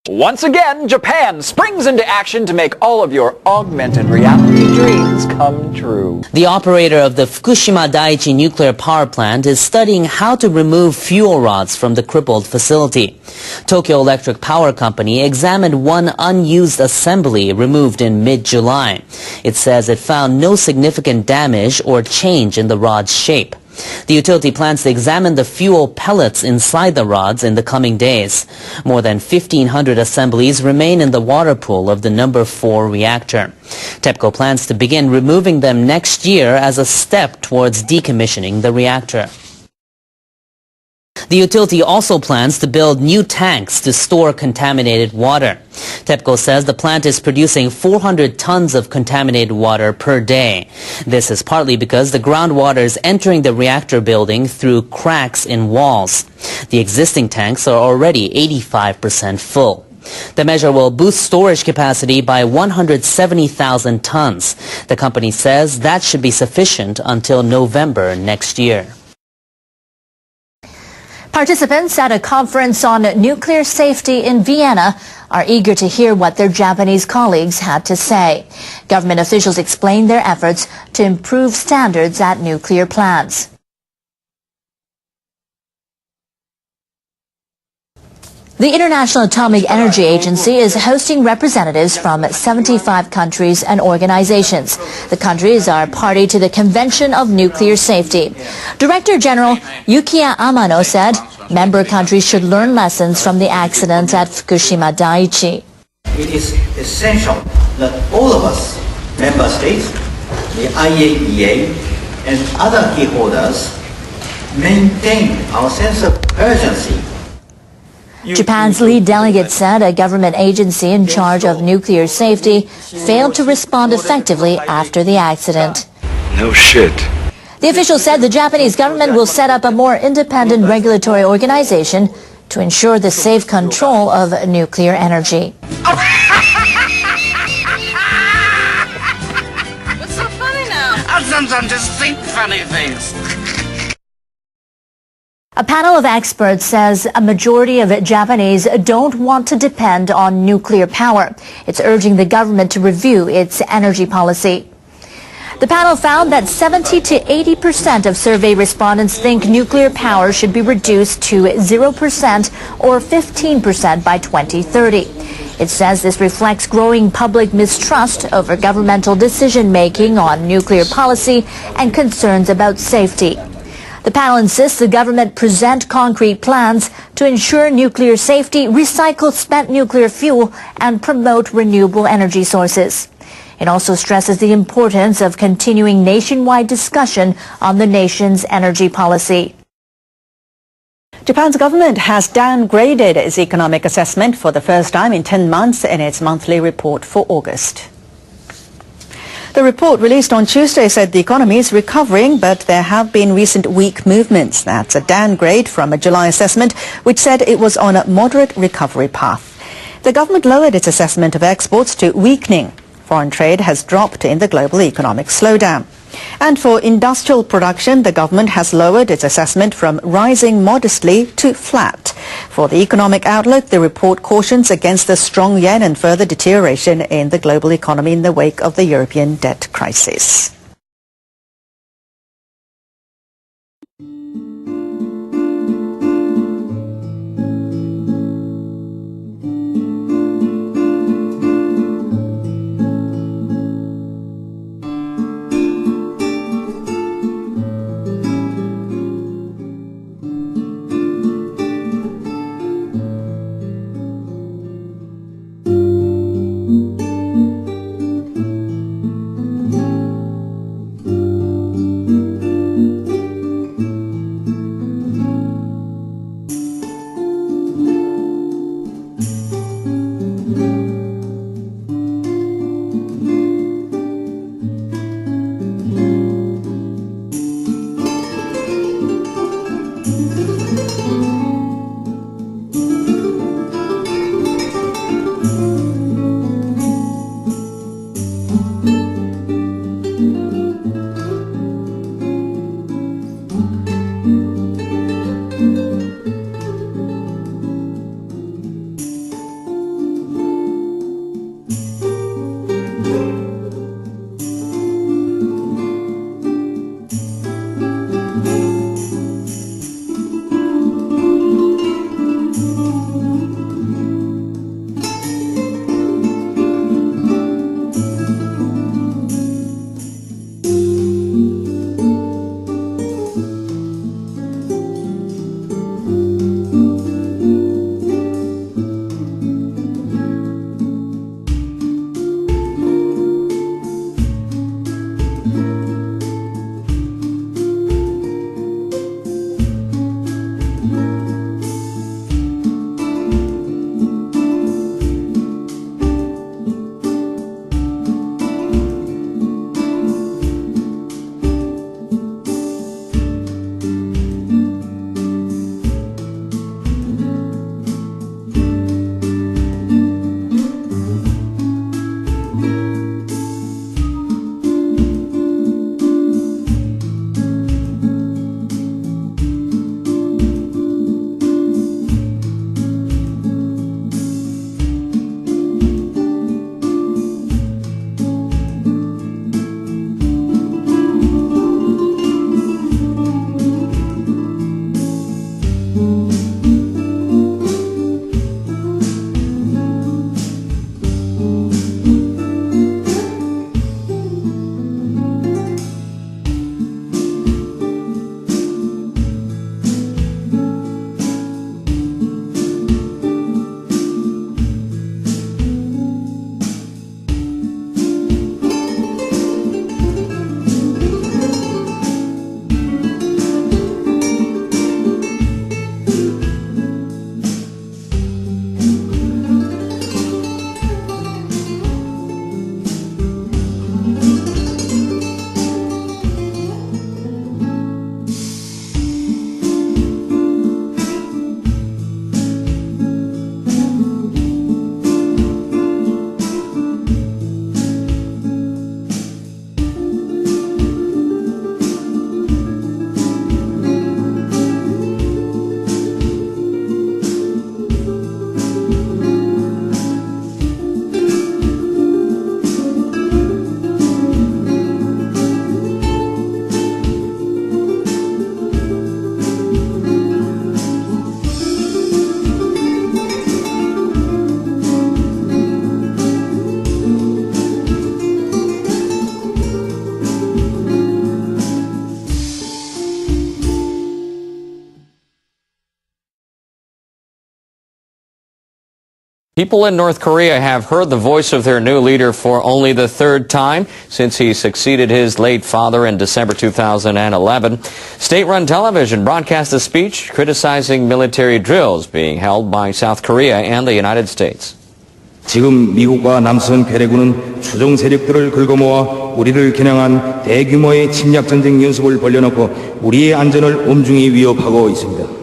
Once again, Japan springs into action to make all of your augmented reality dreams come true. The operator of the Fukushima Daiichi nuclear power plant is studying how to remove fuel rods from the crippled facility. Tokyo Electric Power Company examined one unused assembly removed in mid-July. It says it found no significant damage or change in the rod's shape. The utility plans to examine the fuel pellets inside the rods in the coming days. More than 1,500 assemblies remain in the water pool of the number 4 reactor. TEPCO plans to begin removing them next year as a step towards decommissioning the reactor. The utility also plans to build new tanks to store contaminated water. TEPCO says the plant is producing 400 tons of contaminated water per day. This is partly because the groundwater is entering the reactor building through cracks in walls. The existing tanks are already 85% full. The measure will boost storage capacity by 170,000 tons. The company says that should be sufficient until November next year. Participants at a conference on nuclear safety in Vienna are eager to hear what their Japanese colleagues had to say. Government officials explained their efforts to improve standards at nuclear plants. The International Atomic Energy Agency is hosting representatives from 75 countries and organizations. The countries are party to the Convention of Nuclear Safety. Director General Yukiya Amano said member countries should learn lessons from the accident at Fukushima Daiichi. It is essential that all of us, member states, the IAEA, and other key holders maintain our sense of urgency. Japan's lead delegate said a government agency in charge of nuclear safety failed to respond effectively after the accident. No shit. The official said the Japanese government will set up a more independent regulatory organization to ensure the safe control of nuclear energy. What's so funny now? I sometimes just think funny things. A panel of experts says a majority of Japanese don't want to depend on nuclear power. It's urging the government to review its energy policy. The panel found that 70 to 80% of survey respondents think nuclear power should be reduced to 0% or 15% by 2030. It says this reflects growing public mistrust over governmental decision-making on nuclear policy and concerns about safety. The panel insists the government present concrete plans to ensure nuclear safety, recycle spent nuclear fuel, and promote renewable energy sources. It also stresses the importance of continuing nationwide discussion on the nation's energy policy. Japan's government has downgraded its economic assessment for the first time in 10 months in its monthly report for August. The report released on Tuesday said the economy is recovering, but there have been recent weak movements. That's a downgrade from a July assessment, which said it was on a moderate recovery path. The government lowered its assessment of exports to weakening. Foreign trade has dropped in the global economic slowdown. And for industrial production, the government has lowered its assessment from rising modestly to flat. For the economic outlook, the report cautions against the strong yen and further deterioration in the global economy in the wake of the European debt crisis. People in North Korea have heard the voice of their new leader for only the third time since he succeeded his late father in December 2011. State-run television broadcast a speech criticizing military drills being held by South Korea and the United States. 지금 미국과 남선 괴뢰군은 추종 세력들을 긁어모아 우리를 겨냥한 대규모의 침략전쟁 연습을 벌여놓고 우리의 안전을 엄중히 위협하고 있습니다.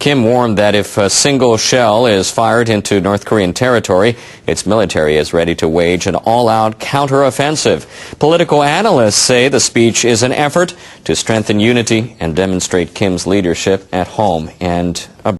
Kim warned that if a single shell is fired into North Korean territory, its military is ready to wage an all-out counteroffensive. Political analysts say the speech is an effort to strengthen unity and demonstrate Kim's leadership at home and abroad.